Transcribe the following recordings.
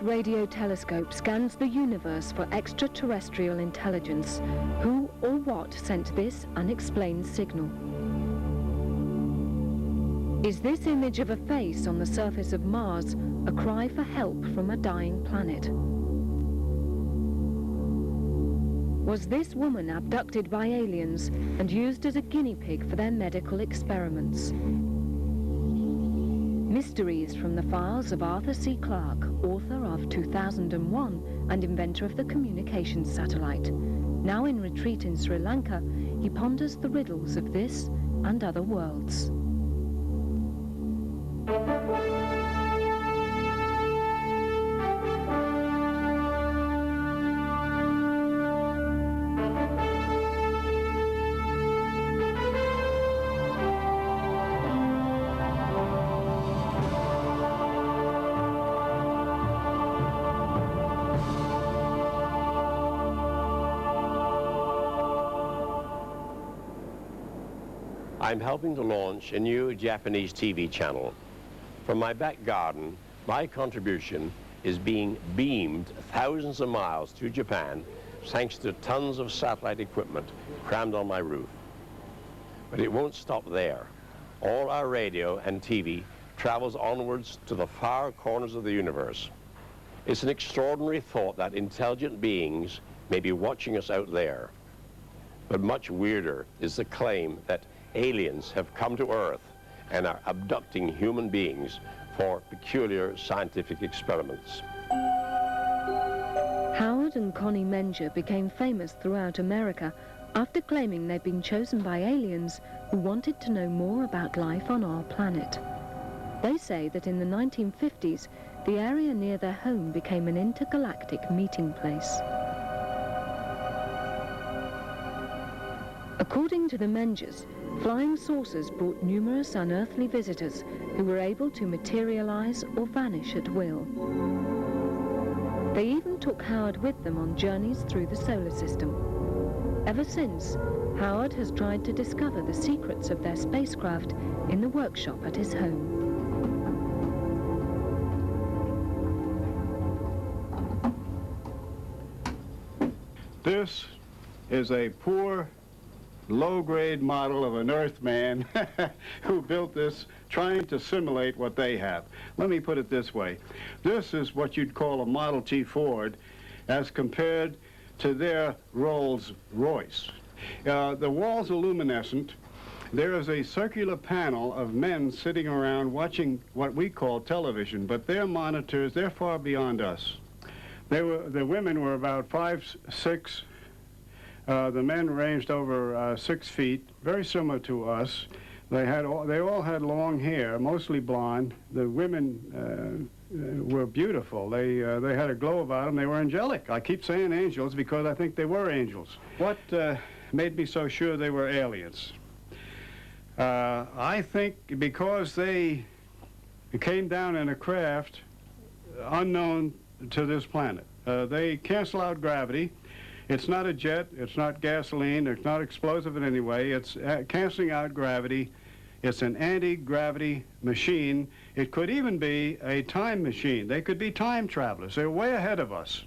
This radio telescope scans the universe for extraterrestrial intelligence. Who or what sent this unexplained signal? Is this image of a face on the surface of Mars a cry for help from a dying planet? Was this woman abducted by aliens and used as a guinea pig for their medical experiments? Mysteries from the files of Arthur C. Clarke, author of 2001 and inventor of the communications satellite. Now in retreat in Sri Lanka, he ponders the riddles of this and other worlds. I'm helping to launch a new Japanese TV channel. From my back garden, my contribution is being beamed thousands of miles to Japan thanks to tons of satellite equipment crammed on my roof. But it won't stop there. All our radio and TV travels onwards to the far corners of the universe. It's an extraordinary thought that intelligent beings may be watching us out there. But much weirder is the claim that aliens have come to Earth and are abducting human beings for peculiar scientific experiments. Howard and Connie Menger became famous throughout America after claiming they'd been chosen by aliens who wanted to know more about life on our planet. They say that in the 1950s, the area near their home became an intergalactic meeting place. According to the Mengers, flying saucers brought numerous unearthly visitors who were able to materialize or vanish at will. They even took Howard with them on journeys through the solar system. Ever since, Howard has tried to discover the secrets of their spacecraft in the workshop at his home. This is a poor, low-grade model of an Earthman who built this trying to simulate what they have. Let me put it this way. This is what you'd call a Model T Ford as compared to their Rolls-Royce. The walls are luminescent. There is a circular panel of men sitting around watching what we call television, but their monitors, they're far beyond us. The women were about 5'6". The men ranged over 6 feet, very similar to us. They all had long hair, mostly blonde. The women were beautiful. They had a glow about them. They were angelic. I keep saying angels because I think they were angels. What made me so sure they were aliens? I think because they came down in a craft unknown to this planet. They cancel out gravity. It's not a jet, it's not gasoline, it's not explosive in any way. It's canceling out gravity. It's an anti-gravity machine. It could even be a time machine. They could be time travelers. They're way ahead of us.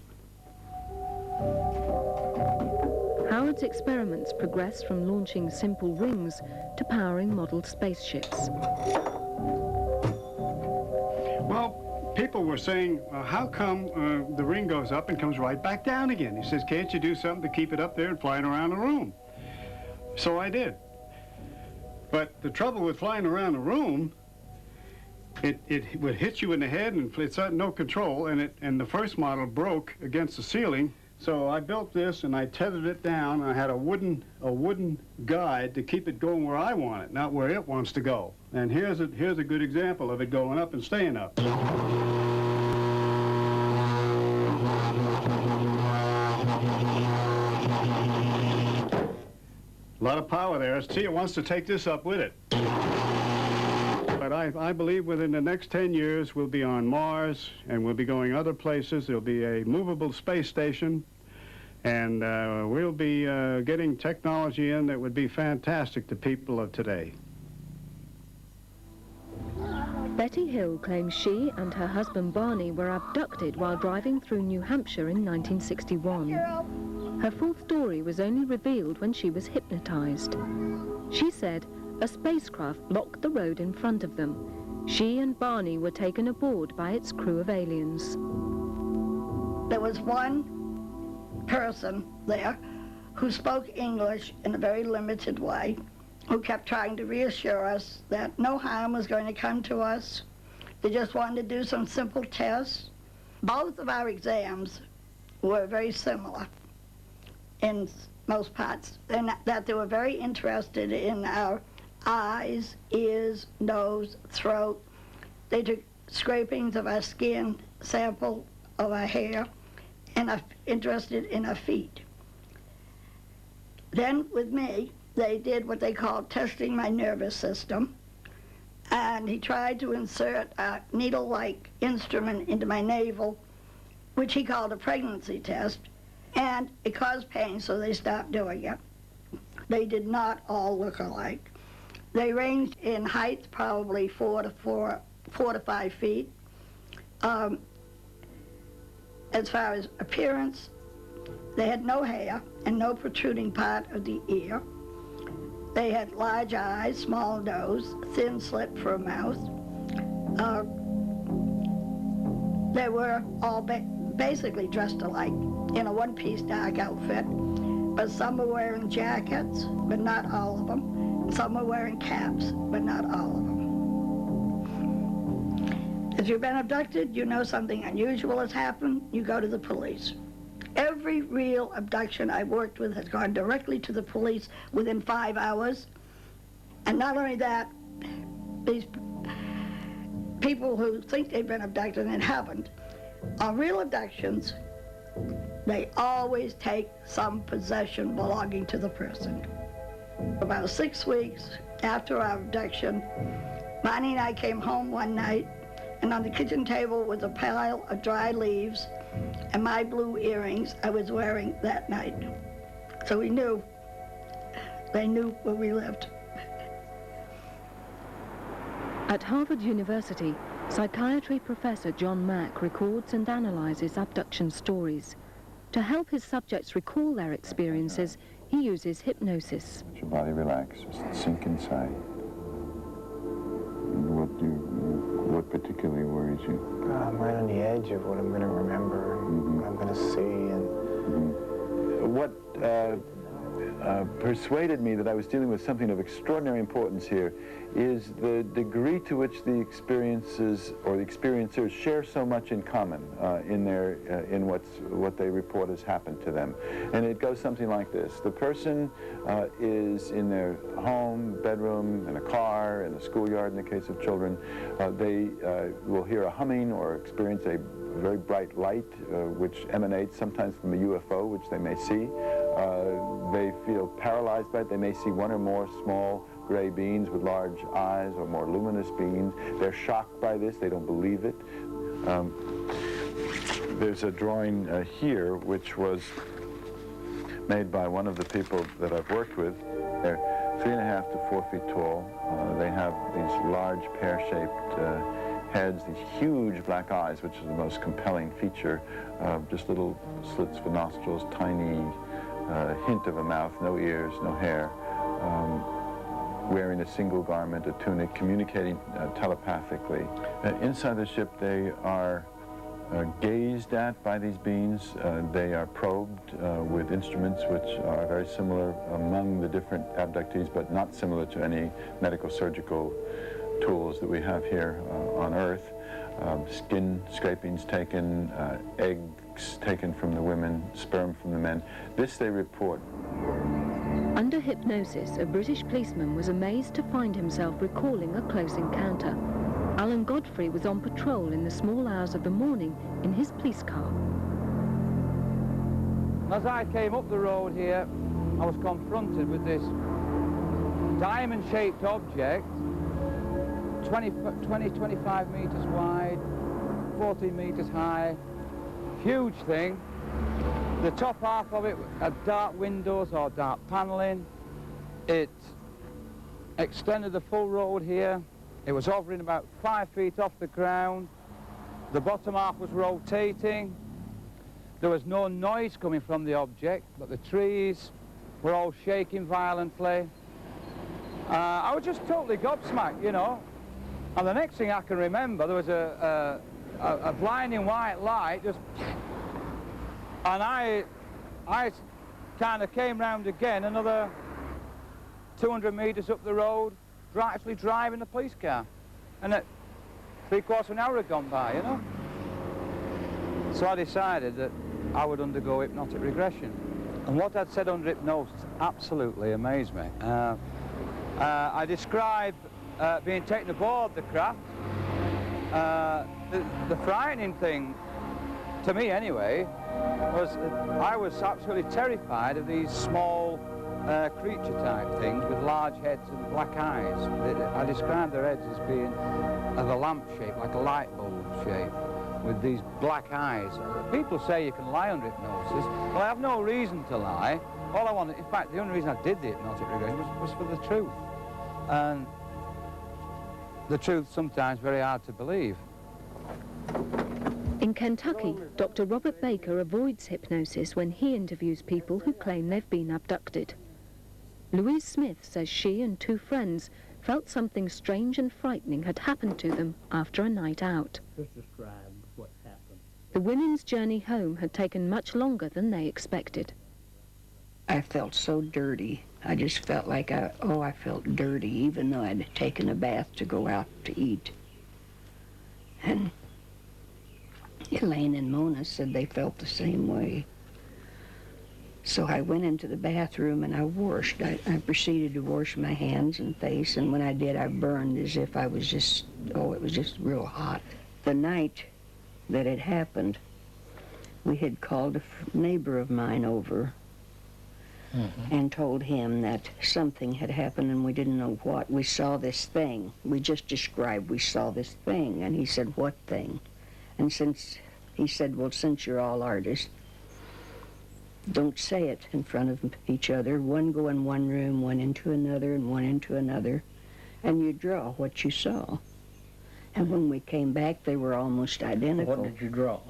Howard's experiments progressed from launching simple rings to powering model spaceships. Well, people were saying, how come the ring goes up and comes right back down again? He says, can't you do something to keep it up there and flying around the room? So I did. But the trouble with flying around the room, it would hit you in the head and it's no control, and the first model broke against the ceiling. So I built this and I tethered it down. I had a wooden guide to keep it going where I want it, not where it wants to go. And here's a good example of it going up and staying up. A lot of power there. See, it wants to take this up with it. But I believe within the next 10 years we'll be on Mars and we'll be going other places. There'll be a movable space station. And we'll be getting technology in that would be fantastic to people of today. Betty Hill claims she and her husband Barney were abducted while driving through New Hampshire in 1961. Her full story was only revealed when she was hypnotized. She said a spacecraft blocked the road in front of them. She and Barney were taken aboard by its crew of aliens. There was one person there who spoke English in a very limited way, who kept trying to reassure us that no harm was going to come to us. They just wanted to do some simple tests. Both of our exams were very similar in most parts, and that they were very interested in our eyes, ears, nose, throat. They took scrapings of our skin, sample of our hair, and are interested in our feet. Then with me, they did what they called testing my nervous system, and he tried to insert a needle-like instrument into my navel, which he called a pregnancy test, and it caused pain, so they stopped doing it. They did not all look alike. They ranged in height, probably 4 to 5 feet. As far as appearance, they had no hair and no protruding part of the ear. They had large eyes, small nose, thin slit for a mouth. They were all basically dressed alike in a one-piece dark outfit, but some were wearing jackets, but not all of them. Some were wearing caps, but not all of them. If you've been abducted, you know something unusual has happened, you go to the police. Every real abduction I've worked with has gone directly to the police within 5 hours. And not only that, these people who think they've been abducted and haven't, on real abductions, they always take some possession belonging to the person. About 6 weeks after our abduction, Bonnie and I came home one night, and on the kitchen table was a pile of dry leaves and my blue earrings I was wearing that night. So we knew, they knew where we lived. At Harvard University, psychiatry professor John Mack records and analyzes abduction stories. To help his subjects recall their experiences, he uses hypnosis. Let your body relax, just sink inside. What particularly worries you? I'm right on the edge of what I'm going to remember, what I'm going to see, and what persuaded me that I was dealing with something of extraordinary importance here is the degree to which the experiences or the experiencers share so much in common in what they report has happened to them. And it goes something like this. The person is in their home, bedroom, in a car, in a schoolyard in the case of children. They will hear a humming or experience a very bright light which emanates sometimes from a UFO, which they may see. They feel paralyzed by it. They may see one or more small gray beings with large eyes or more luminous beings. They're shocked by this. They don't believe it. There's a drawing here which was made by one of the people that I've worked with. They're 3.5 to 4 feet tall. They have these large pear-shaped heads, these huge black eyes, which is the most compelling feature. Just little slits for nostrils, tiny hint of a mouth, no ears, no hair. Wearing a single garment, a tunic, communicating telepathically. Inside the ship, they are gazed at by these beings. They are probed with instruments which are very similar among the different abductees, but not similar to any medical surgical tools that we have here on Earth. Skin scrapings taken, eggs taken from the women, sperm from the men. This they report. Under hypnosis, a British policeman was amazed to find himself recalling a close encounter. Alan Godfrey was on patrol in the small hours of the morning in his police car. As I came up the road here, I was confronted with this diamond-shaped object, 25 meters wide, 14 meters high, huge thing. The top half of it had dark windows or dark paneling. It extended the full road here. It was hovering about 5 feet off the ground. The bottom half was rotating. There was no noise coming from the object, but the trees were all shaking violently. I was just totally gobsmacked, you know. And the next thing I can remember, there was a blinding white light, just... And I kind of came round again, another 200 metres up the road, actually driving the police car. And at 3/4 of an hour had gone by, you know. So I decided that I would undergo hypnotic regression. And what I'd said under hypnosis absolutely amazed me. I described being taken aboard the craft. The frightening thing, to me anyway, was I was absolutely terrified of these small creature type things with large heads and black eyes. I described their heads as being of a lamp shape, like a light bulb shape, with these black eyes. People say you can lie under hypnosis. Well, I have no reason to lie. All I wanted, in fact, the only reason I did the hypnotic regression was for the truth. And the truth sometimes very hard to believe. In Kentucky, Dr. Robert Baker avoids hypnosis when he interviews people who claim they've been abducted. Louise Smith says she and 2 friends felt something strange and frightening had happened to them after a night out. Just describe what happened. The women's journey home had taken much longer than they expected. I felt so dirty. I just felt like I felt dirty, even though I'd taken a bath to go out to eat. And Elaine and Mona said they felt the same way. So I went into the bathroom and I washed. I proceeded to wash my hands and face, and when I did, I burned as if I was just, it was just real hot. The night that it happened, we had called a neighbor of mine over and told him that something had happened and we didn't know what. We saw this thing. We just described we saw this thing, and he said, what thing? And he said, well, since you're all artists, don't say it in front of each other. One go in one room, one into another, and one into another, and you draw what you saw. And when we came back, they were almost identical. What did you draw?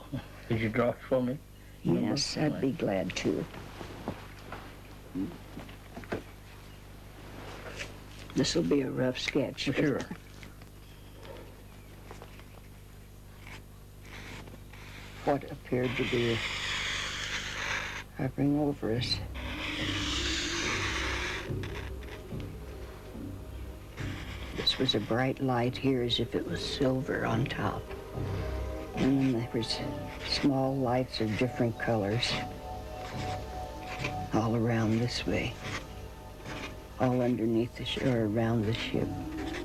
Did you draw it for me? Yes, I'd be glad to. This will be a rough sketch. Sure. What appeared to be hovering over us. This was a bright light here, as if it was silver on top. And then there was small lights of different colors all around this way. All underneath or around the ship,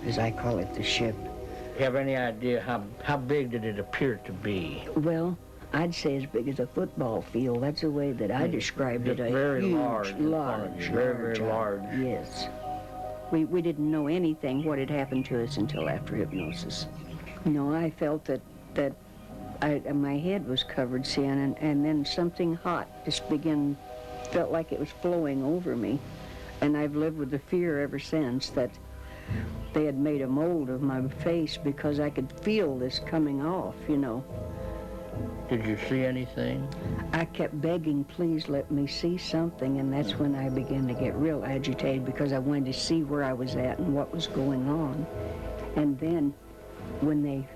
as I call it, the ship. Do you have any idea how big did it appear to be? Well, I'd say as big as a football field. That's the way that I described it. Very huge, large. Very large. Yes. We didn't know anything what had happened to us until after hypnosis. You know, I felt that my head was covered, and then something hot just felt like it was flowing over me. And I've lived with the fear ever since that they had made a mold of my face because I could feel this coming off, you know. Did you see anything? I kept begging, please let me see something, and that's when I began to get real agitated because I wanted to see where I was at and what was going on. And then when they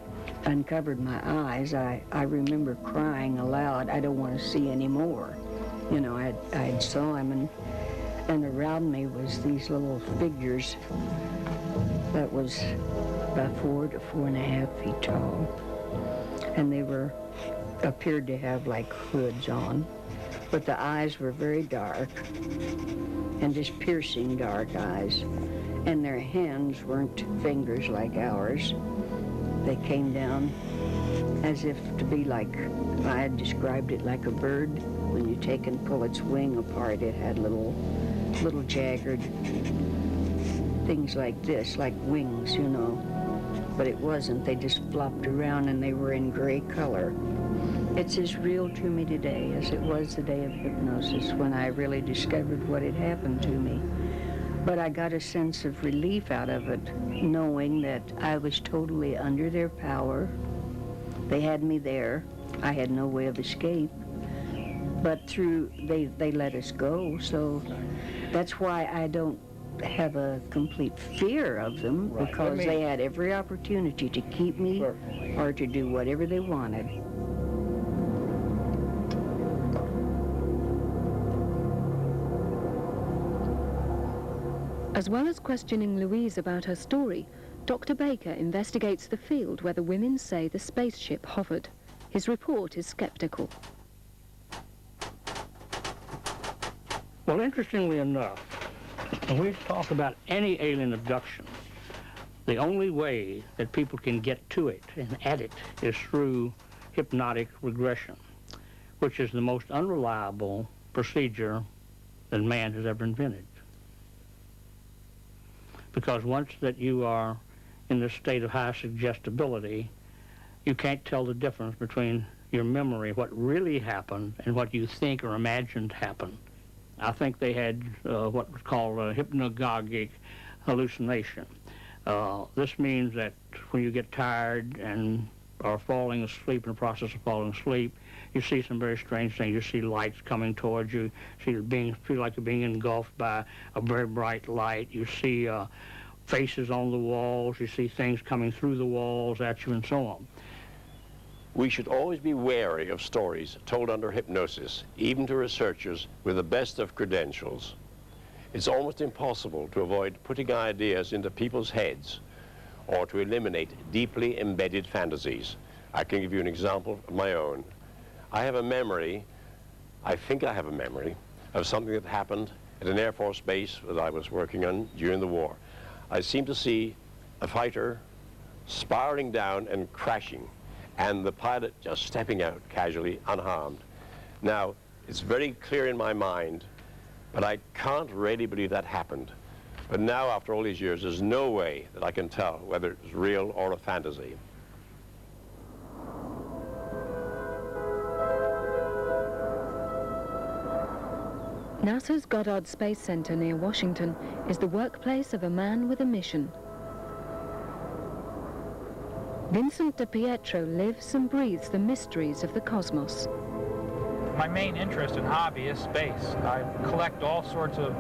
uncovered my eyes, I remember crying aloud, I don't want to see anymore. You know, I saw him, and around me was these little figures that was about 4 to 4.5 feet tall. And they appeared to have like hoods on, but the eyes were very dark and just piercing dark eyes. And their hands weren't fingers like ours. They came down as if to be like, I had described it like a bird. When you take and pull its wing apart, it had little jagged things like this, like wings, you know. But it wasn't. They just flopped around, and they were in gray color. It's as real to me today as it was the day of hypnosis when I really discovered what had happened to me. But I got a sense of relief out of it, knowing that I was totally under their power. They had me there. I had no way of escape. But they let us go, so that's why I don't have a complete fear of them, because they had every opportunity to keep me or to do whatever they wanted. As well as questioning Louise about her story, Dr. Baker investigates the field where the women say the spaceship hovered. His report is skeptical. Well, interestingly enough, when we talk about any alien abduction, the only way that people can get to it and at it is through hypnotic regression, which is the most unreliable procedure that man has ever invented. Because once that you are in this state of high suggestibility, you can't tell the difference between your memory, what really happened, and what you think or imagined happened. I think they had what was called a hypnagogic hallucination. This means that when you get tired and are falling asleep, in the process of falling asleep, you see some very strange things. You see lights coming towards you. Feel like you're being engulfed by a very bright light. You see faces on the walls. You see things coming through the walls at you, and so on. We should always be wary of stories told under hypnosis, even to researchers with the best of credentials. It's almost impossible to avoid putting ideas into people's heads or to eliminate deeply embedded fantasies. I can give you an example of my own. I have a memory, I think I have a memory, of something that happened at an Air Force base that I was working on during the war. I seem to see a fighter spiraling down and crashing, and the pilot just stepping out casually, unharmed. Now, it's very clear in my mind, but I can't really believe that happened. But now, after all these years, there's no way that I can tell whether it's real or a fantasy. NASA's Goddard Space Center near Washington is the workplace of a man with a mission. Vincent DiPietro lives and breathes the mysteries of the cosmos. My main interest and hobby is space. I collect all sorts of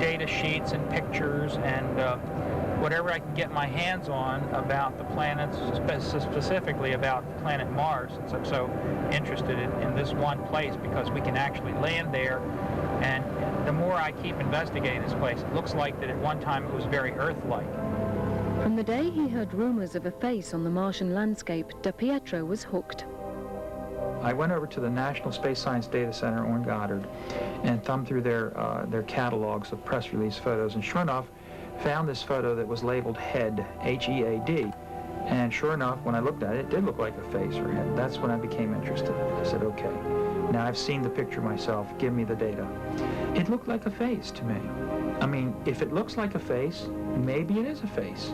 data sheets and pictures and whatever I can get my hands on about the planets, specifically about the planet Mars, since I'm so interested in this one place, because we can actually land there. And the more I keep investigating this place, it looks like that at one time it was very Earth-like. From the day he heard rumors of a face on the Martian landscape, DiPietro was hooked. I went over to the National Space Science Data Center on Goddard and thumbed through their catalogs of press release photos, and sure enough, found this photo that was labeled HEAD, H-E-A-D. And sure enough, when I looked at it, it did look like a face or head. That's when I became interested. I said, okay, now I've seen the picture myself, give me the data. It looked like a face to me. I mean, if it looks like a face, maybe it is a face.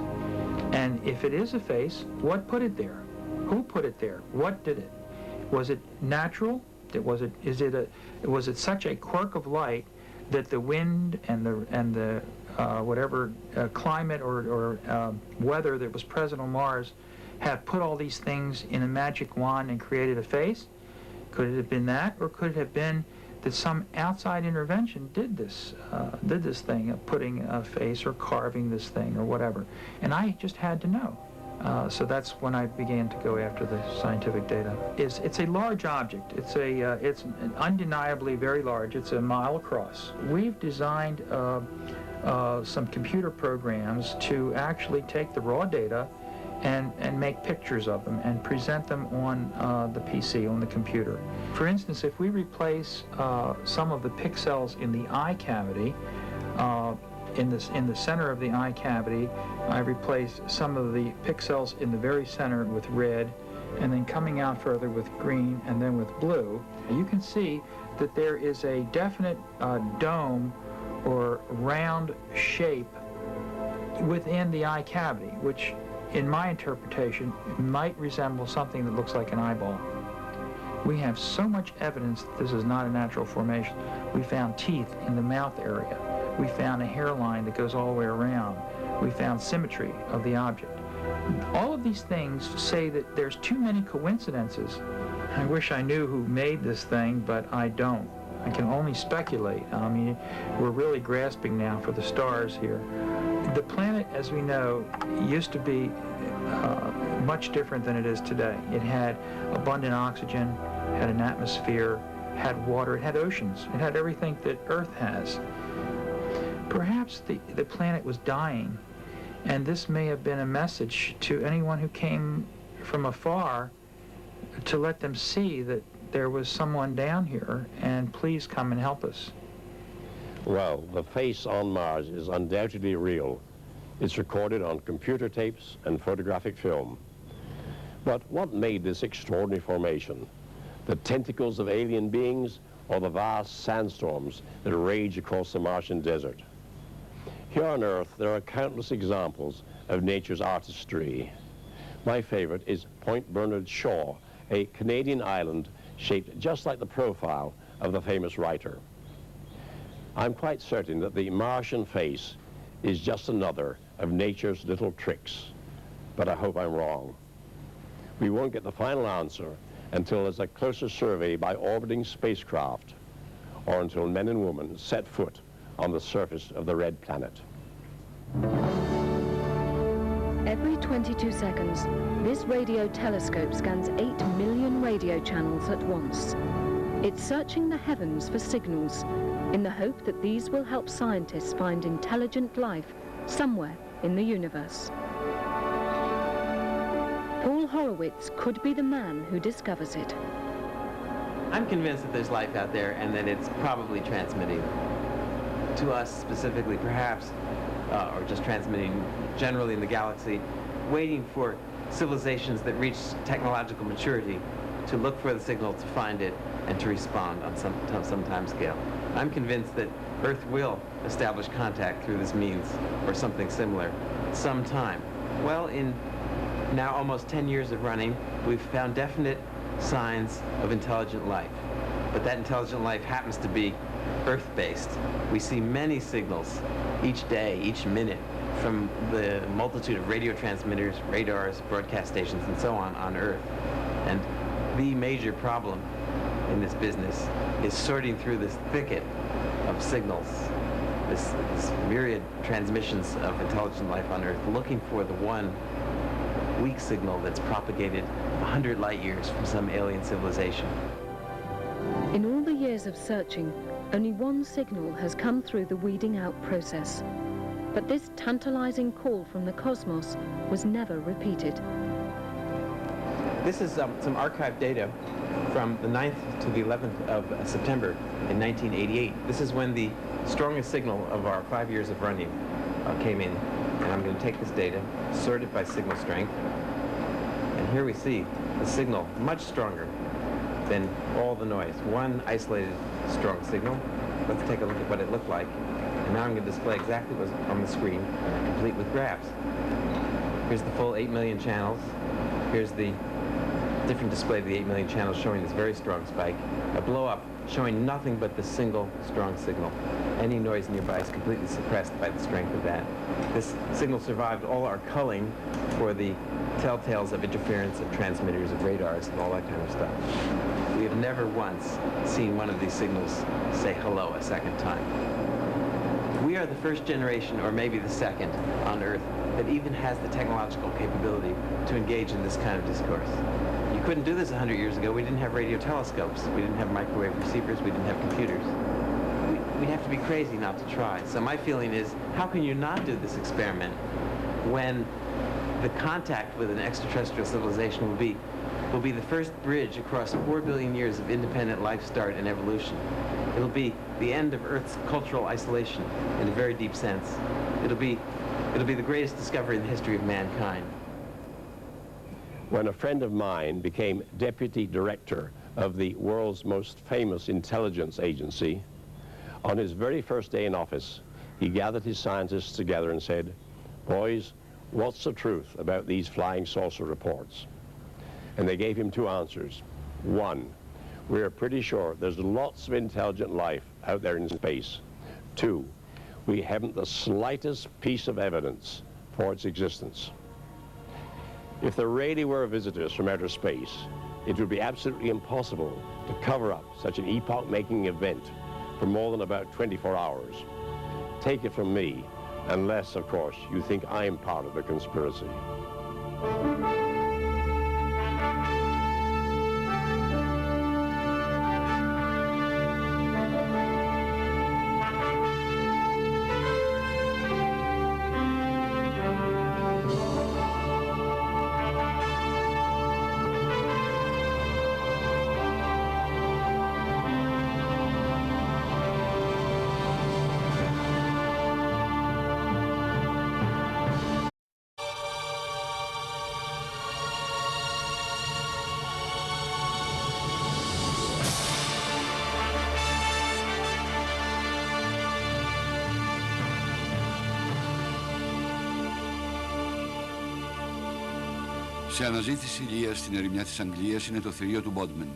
And if it is a face, what put it there? Who put it there? What did it? Was it natural? Was it such a quirk of light that the wind and the whatever climate or weather that was present on Mars have put all these things in a magic wand and created a face? Could it have been that, or could it have been that some outside intervention did this thing of putting a face or carving this thing or whatever? And I just had to know. So that's when I began to go after the scientific data. It's a large object. It's undeniably very large. It's a mile across. We've designed some computer programs to actually take the raw data and make pictures of them and present them on the PC, on the computer. For instance, if we replace some of the pixels in the eye cavity, in the center of the eye cavity, I replaced some of the pixels in the very center with red, and then coming out further with green and then with blue. You can see that there is a definite dome or round shape within the eye cavity, which in my interpretation might resemble something that looks like an eyeball. We have so much evidence that this is not a natural formation. We found teeth in the mouth area. We found a hairline that goes all the way around. We found symmetry of the object. All of these things say that there's too many coincidences. I wish I knew who made this thing, but I don't. I can only speculate. I mean, we're really grasping now for the stars here. The planet, as we know, used to be much different than it is today. It had abundant oxygen, had an atmosphere, had water, it had oceans, it had everything that Earth has. Perhaps the planet was dying, and this may have been a message to anyone who came from afar to let them see that there was someone down here, and please come and help us. Well, the face on Mars is undoubtedly real. It's recorded on computer tapes and photographic film. But what made this extraordinary formation? The tentacles of alien beings or the vast sandstorms that rage across the Martian desert? Here on Earth, there are countless examples of nature's artistry. My favorite is Point Bernard Shaw, a Canadian island shaped just like the profile of the famous writer. I'm quite certain that the Martian face is just another of nature's little tricks, but I hope I'm wrong. We won't get the final answer until there's a closer survey by orbiting spacecraft, or until men and women set foot on the surface of the red planet. Every 22 seconds, this radio telescope scans 8 million radio channels at once. It's searching the heavens for signals in the hope that these will help scientists find intelligent life somewhere in the universe. Paul Horowitz could be the man who discovers it. I'm convinced that there's life out there and that it's probably transmitting to us specifically, perhaps, or just transmitting generally in the galaxy, waiting for civilizations that reach technological maturity to look for the signal, to find it, and to respond on some time scale. I'm convinced that Earth will establish contact through this means, or something similar, sometime. Well, in now almost 10 years of running, we've found definite signs of intelligent life. But that intelligent life happens to be Earth-based. We see many signals each day, each minute, from the multitude of radio transmitters, radars, broadcast stations, and so on Earth. And the major problem in this business is sorting through this thicket of signals, this myriad transmissions of intelligent life on Earth, looking for the one weak signal that's propagated 100 light years from some alien civilization. In all the years of searching, only one signal has come through the weeding out process. But this tantalizing call from the cosmos was never repeated. This is some archived data from the 9th to the 11th of September in 1988. This is when the strongest signal of our 5 years of running came in. And I'm going to take this data, sort it by signal strength, and here we see the signal much stronger than all the noise. One isolated strong signal. Let's take a look at what it looked like. And now I'm going to display exactly what was on the screen, complete with graphs. Here's the full 8 million channels. Here's the different display of the 8 million channels showing this very strong spike. A blow-up showing nothing but the single strong signal. Any noise nearby is completely suppressed by the strength of that. This signal survived all our culling for the telltales of interference of transmitters, of radars, and all that kind of stuff. We have never once seen one of these signals say hello a second time. We are the first generation, or maybe the second, on Earth that even has the technological capability to engage in this kind of discourse. You couldn't do this 100 years ago. We didn't have radio telescopes. We didn't have microwave receivers. We didn't have computers. We'd have to be crazy not to try. So my feeling is, how can you not do this experiment when the contact with an extraterrestrial civilization will be the first bridge across 4 billion years of independent life start and evolution. It'll be the end of Earth's cultural isolation in a very deep sense. It'll be the greatest discovery in the history of mankind. When a friend of mine became deputy director of the world's most famous intelligence agency, on his very first day in office, he gathered his scientists together and said, "Boys, what's the truth about these flying saucer reports?" And they gave him two answers. One, we are pretty sure there's lots of intelligent life out there in space. 2, we haven't the slightest piece of evidence for its existence. If there really were visitors from outer space, it would be absolutely impossible to cover up such an epoch-making event for more than about 24 hours. Take it from me, unless, of course, you think I'm part of the conspiracy. Σε αναζήτηση ηλίας στην ερημιά της Αγγλίας είναι το θηρίο του Bodman.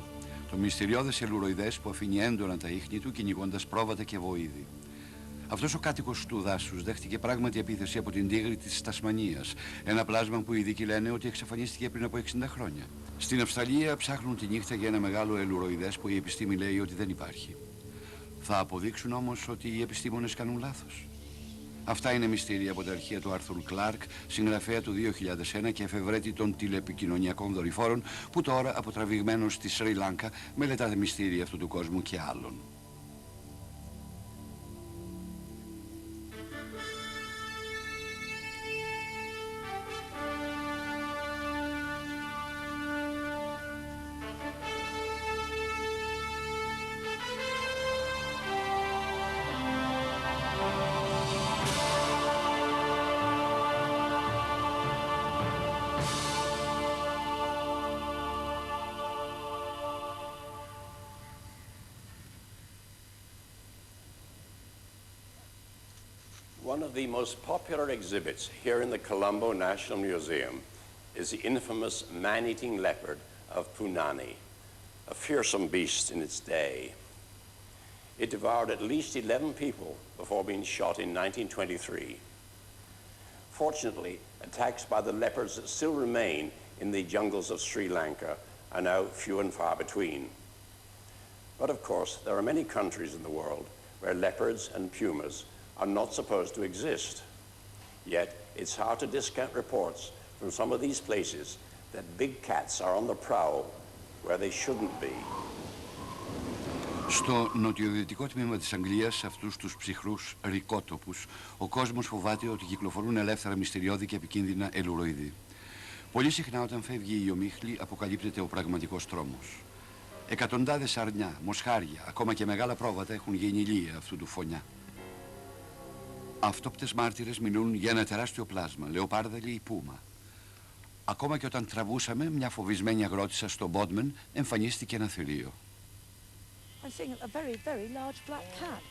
Το μυστηριώδες ελουροειδές που αφήνει έντονα τα ίχνη του κυνηγώντας πρόβατα και βοήδη. Αυτός ο κάτοικος του δάσους δέχτηκε πράγματι επίθεση από την τίγρη της Τασμανίας, ένα πλάσμα που οι ειδικοί λένε ότι εξαφανίστηκε πριν από 60 χρόνια. Στην Αυστραλία ψάχνουν τη νύχτα για ένα μεγάλο ελουροειδές που η επιστήμη λέει ότι δεν υπάρχει. Θα αποδείξουν όμως ότι οι επιστήμονες κάνουν λάθος. Αυτά είναι μυστήρια από τα αρχεία του Άρθουρ Κλάρκ, συγγραφέα του 2001 και εφευρέτη των τηλεπικοινωνιακών δορυφόρων, που τώρα, αποτραβηγμένος στη Σρι Λάνκα, μελετά τα μυστήρια αυτού του κόσμου και άλλων. One of the most popular exhibits here in the Colombo National Museum is the infamous man-eating leopard of Punani, a fearsome beast in its day. It devoured at least 11 people before being shot in 1923. Fortunately, attacks by the leopards that still remain in the jungles of Sri Lanka are now few and far between. But of course, there are many countries in the world where leopards and pumas are not supposed to exist. Yet, it's hard to discount reports from some of these places that big cats are on the prowl where they shouldn't be. Στο νοτιοδυτικό τμήμα της Αγγλίας, σε αυτούς τους ψυχρούς ρικότοπους, ο κόσμος φοβάται ότι κυκλοφορούν ελεύθερα μυστηριώδη και επικίνδυνα ελουροειδή. Πολύ συχνά όταν φεύγει η ομίχλη αποκαλύπτεται ο πραγματικός τρόμος. Εκατοντάδες αρνιά, μοσχάρια, ακόμα και μεγάλα πρόβατα έχουν γίνει ηλία αυτού του φωνιά. Αυτόπτες μάρτυρες μιλούν για ένα τεράστιο πλάσμα, λεοπάρδαλη ή πούμα. Ακόμα και όταν τραβούσαμε, μια φοβισμένη αγρότισσα στο Bodman εμφανίστηκε ένα θηρίο. I'm seeing a very, very large black cat.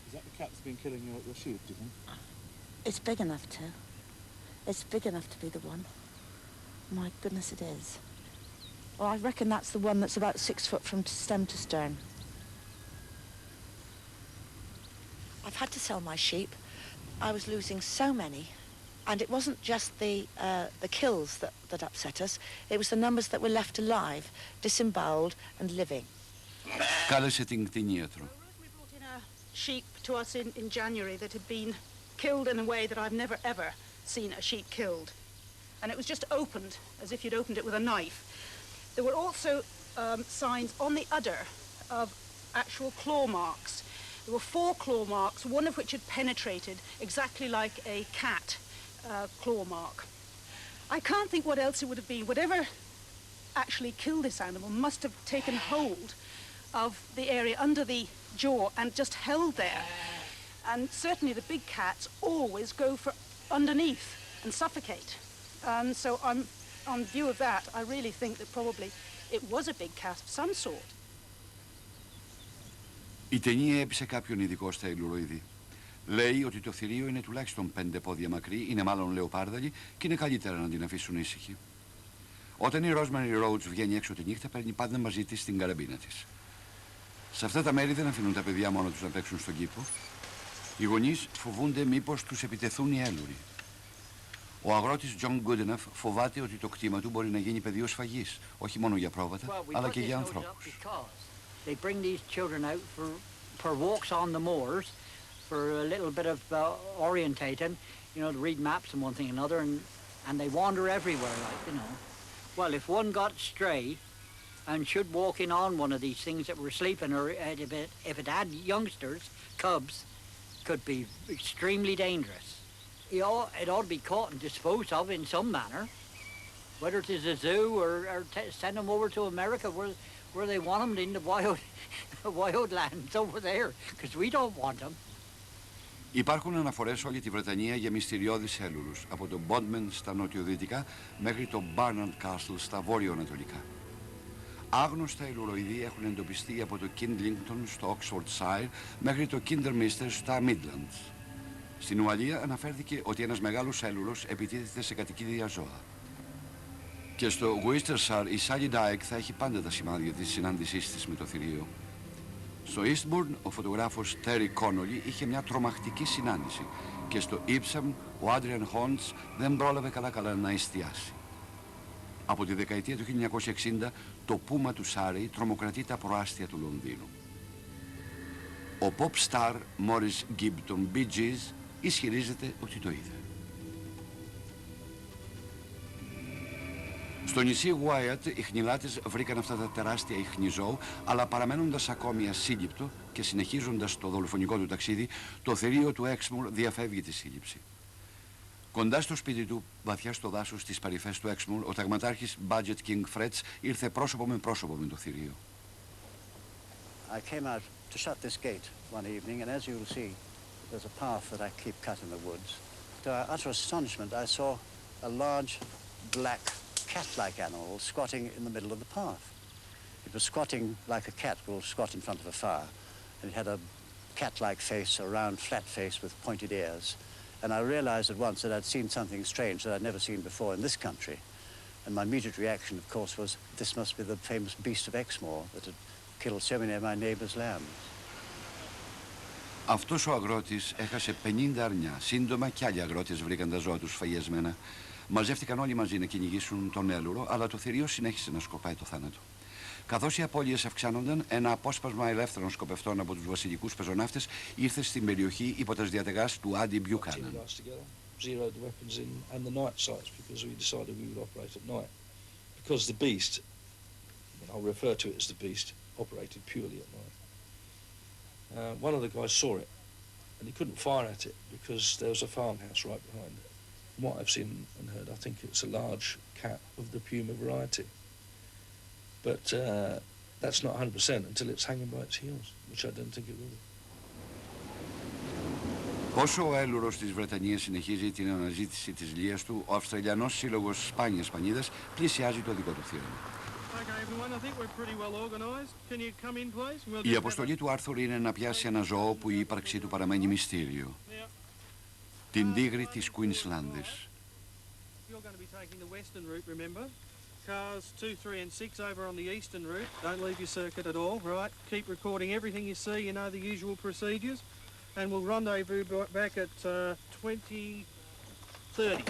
Is that the cat that's been killing your sheep, do you think? It's big enough to. It's big enough to be the one. My goodness, it is. Well, I reckon that's the one that's about 6 foot from stem to stern. I've had to sell my sheep. I was losing so many. And it wasn't just the kills that upset us. It was the numbers that were left alive, disemboweled and living. Κάλεσε την κτηνίατρο. We brought in a sheep to us in January that had been killed in a way that I've never ever seen a sheep killed. And it was just opened as if you'd opened it with a knife. There were also signs on the udder of actual claw marks. There were 4 claw marks, one of which had penetrated exactly like a cat claw mark. I can't think what else it would have been. Whatever actually killed this animal must have taken hold of the area under the jaw and just held there. And certainly the big cats always go for underneath and suffocate. So on view of that, I really think that probably it was a big cat of some sort. Η ταινία έπεισε κάποιον ειδικό στα ελουροειδή. Λέει ότι το θηρίο είναι τουλάχιστον 5 πόδια μακρύ, είναι μάλλον λεοπάρδαλη και είναι καλύτερα να την αφήσουν ήσυχη. Όταν η Rosemary Rhodes βγαίνει έξω τη νύχτα, παίρνει πάντα μαζί της την καραμπίνα της. Σε αυτά τα μέρη δεν αφήνουν τα παιδιά μόνο τους να παίξουν στον κήπο. Οι γονείς φοβούνται μήπως τους επιτεθούν οι έλουροι. Ο αγρότης John Goodenough φοβάται ότι το κτήμα του μπορεί να γίνει πεδίο σφαγής, όχι μόνο για πρόβατα, αλλά και για ανθρώπους. They bring these children out for walks on the moors, for a little bit of orientating, you know, to read maps and one thing and another, and they wander everywhere, like, you know. Well, if one got stray and should walk in on one of these things that were sleeping, or if it had youngsters, cubs, could be extremely dangerous. It ought to be caught and disposed of in some manner, whether it is a zoo or send them over to America where they want them in the wild lands over there, because we don't want them. Υπάρχουν αναφορές σε όλη τη Βρετανία για μυστηριώδεις έλουρους, από το Bodmin στα νοτιοδυτικά μέχρι το Barnard Castle στα βόρειο-ανατολικά. Άγνωστα ελουροειδή έχουν εντοπιστεί από το Kidlington στο Oxfordshire μέχρι το Kinderminster στα Midlands. Στην Ουαλία αναφέρθηκε ότι ένας μεγάλος έλουρος επιτίθεται σε κατοικίδια ζώα. Και στο Worcestershire η Sally Dyke θα έχει πάντα τα σημάδια της συνάντησής της με το θηρίο. Στο Eastbourne ο φωτογράφος Terry Connolly είχε μια τρομακτική συνάντηση και στο Ipswich ο Adrian Hunts δεν πρόλαβε καλά να εστιάσει. Από τη δεκαετία του 1960 το πούμα του Σάρεϊ τρομοκρατεί τα προάστια του Λονδίνου. Ο pop star Morris Gibb των Bee Gees ισχυρίζεται ότι το είδε. Στο νησί Γουάιατ οι χνηλάτες βρήκαν αυτά τα τεράστια ιχνιζώου, αλλά παραμένοντας ακόμη ασύλληπτο και συνεχίζοντας το δολοφονικό του ταξίδι, το θηρίο του Έξμουρ διαφεύγει τη σύλληψη. Κοντά στο σπίτι του, βαθιά στο δάσος στις παρυφές του Έξμουρ, ο ταγματάρχης Budget King Frets ήρθε πρόσωπο με το θηρίο. I came out to shut this gate one evening, and as you'll see, there's a path that I keep cut in the woods. To our utter astonishment, I saw a large, black, cat-like animal squatting in the middle of the path. It was squatting like a cat will squat in front of a fire, and it had a cat-like face, a round, flat face with pointed ears. And I realized at once that I'd seen something strange that I'd never seen before in this country. And my immediate reaction, of course, was this must be the famous beast of Exmoor that had killed so many of my neighbor's lambs. Αυτός ο αγρότης έχασε 50 αρνιά. Σύντομα κι άλλοι αγρότες βρήκαν τα ζώα τους σφαγιασμένα. Μαζεύτηκαν όλοι μαζί να κυνηγήσουν τον έλουρο, αλλά το θηρίο συνέχισε να σκοπάει το θάνατο. Καθώς οι απώλειες αυξάνονταν, ένα απόσπασμα ελεύθερων σκοπευτών από τους βασιλικούς πεζοναύτες ήρθε στην περιοχή υπό τις διαταγάς του Άντι Μπιούκαναν. Zeroed the weapons in and the night sights because we decided we would operate at night. Because the beast, and I'll refer to it as the beast, operated purely at night. One of the guys saw it and he couldn't fire at it because there was a farmhouse right behind it. From what I've seen and heard, I think it's a large cat of the puma variety. But that's not 100% until it's hanging by its heels, which I don't think it will be. Όσο ο έλουρος της Βρετανίας συνεχίζει την αναζήτηση της λίας του, ο Αυστραλιανός Σύλλογος Σπάνιας Πανίδας πλησιάζει το δικό του θύραμα. Η αποστολή του Άρθουρ είναι να πιάσει ένα ζώο που η ύπαρξή του παραμένει μυστήριο. Την τίγρη της Κουίνσλάνδης. Cars 2, 3 and 6 over on the eastern route. Don't leave your circuit at all, right? Keep recording everything you see, you know the usual procedures. And we'll rendezvous back at 20:30.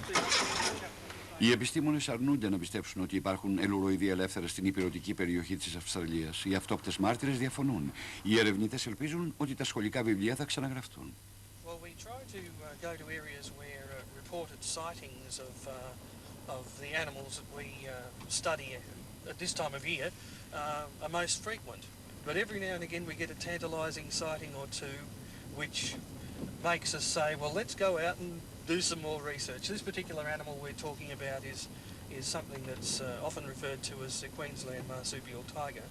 Οι επιστήμονες αρνούνται να πιστέψουν ότι υπάρχουν ελουροειδή ελεύθερα στην ηπειρωτική περιοχή της Αυστραλίας. Οι αυτόπτες μάρτυρες διαφωνούν. Οι ερευνητές ελπίζουν ότι τα σχολικά βιβλία θα ξαναγραφτούν. Well, we try to go to areas where reported sightings of the animals that we study at this time of year are most frequent. But every now and again we get a tantalising sighting or two which makes us say, well, let's go out and do some more research. This particular animal we're talking about is something that's often referred to as the Queensland marsupial tiger.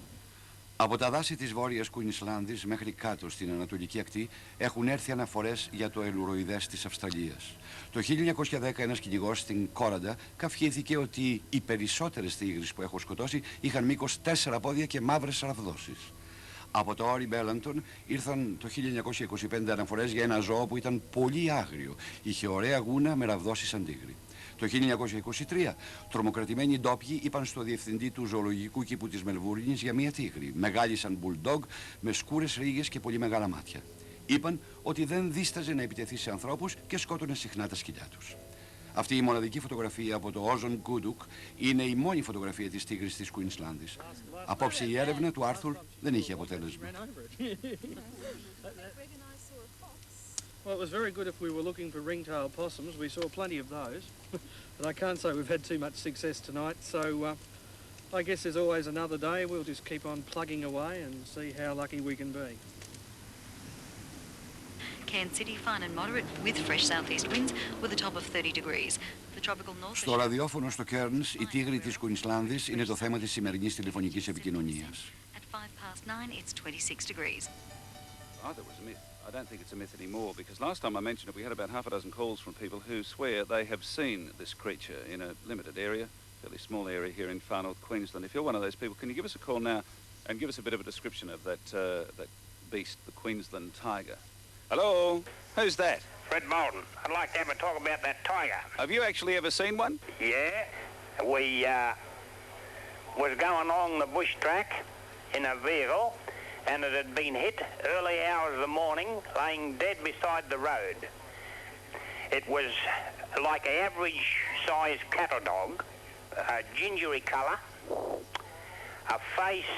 Από τα δάση της Βόρειας Κουίνσλάνδης μέχρι κάτω στην Ανατολική Ακτή έχουν έρθει αναφορές για το ελουροειδές της Αυστραλίας. Το 1910 ένας κυνηγός στην Κόραντα καυχήθηκε ότι οι περισσότερες τίγρεις που έχω σκοτώσει είχαν μήκος 4 πόδια και μαύρες ραβδόσεις. Από το Όρι Μπέλαντον ήρθαν το 1925 αναφορές για ένα ζώο που ήταν πολύ άγριο. Είχε ωραία γούνα με ραβδόσεις σαν τίγρη. Το 1923, τρομοκρατημένοι ντόπιοι είπαν στο διευθυντή του ζωολογικού κήπου της Μελβούρνης για μια τίγρη, μεγάλη σαν μπουλντόγκ, με σκούρες ρίγες και πολύ μεγάλα μάτια. Είπαν ότι δεν δίσταζε να επιτεθεί σε ανθρώπους και σκότωνε συχνά τα σκυλιά τους. Αυτή η μοναδική φωτογραφία από το Όζον Κούντουκ είναι η μόνη φωτογραφία της τίγρης της Κουίνσλάνδης. Απόψε η έρευνα του Άρθουρ δεν είχε αποτέλεσμα. Well, it was very good if we were looking for ring-tailed possums. We saw plenty of those. But I can't say we've had too much success tonight, so I guess there's always another day. We'll just keep on plugging away and see how lucky we can be. Cairns City, fine and moderate with fresh southeast winds with a top of 30 degrees. The tropical north... Στο ραδιόφωνο στο Cairns, η τίγρη της Κουίνσλάνδης είναι το θέμα της σημερινής τηλεφωνικής επικοινωνίας. At 9:05, it's 26 degrees. Either was a myth. I don't think it's a myth anymore, because last time I mentioned it, we had about half a dozen calls from people who swear they have seen this creature in a limited area, fairly small area here in far north Queensland. If you're one of those people, can you give us a call now and give us a bit of a description of that beast, the Queensland tiger? Hello? Who's that? Fred Bolton. I'd like to have a talk about that tiger. Have you actually ever seen one? Yeah. We was going along the bush track in a vehicle, and it had been hit early hours of the morning, laying dead beside the road. It was like an average-sized cattle dog, a gingery colour, a face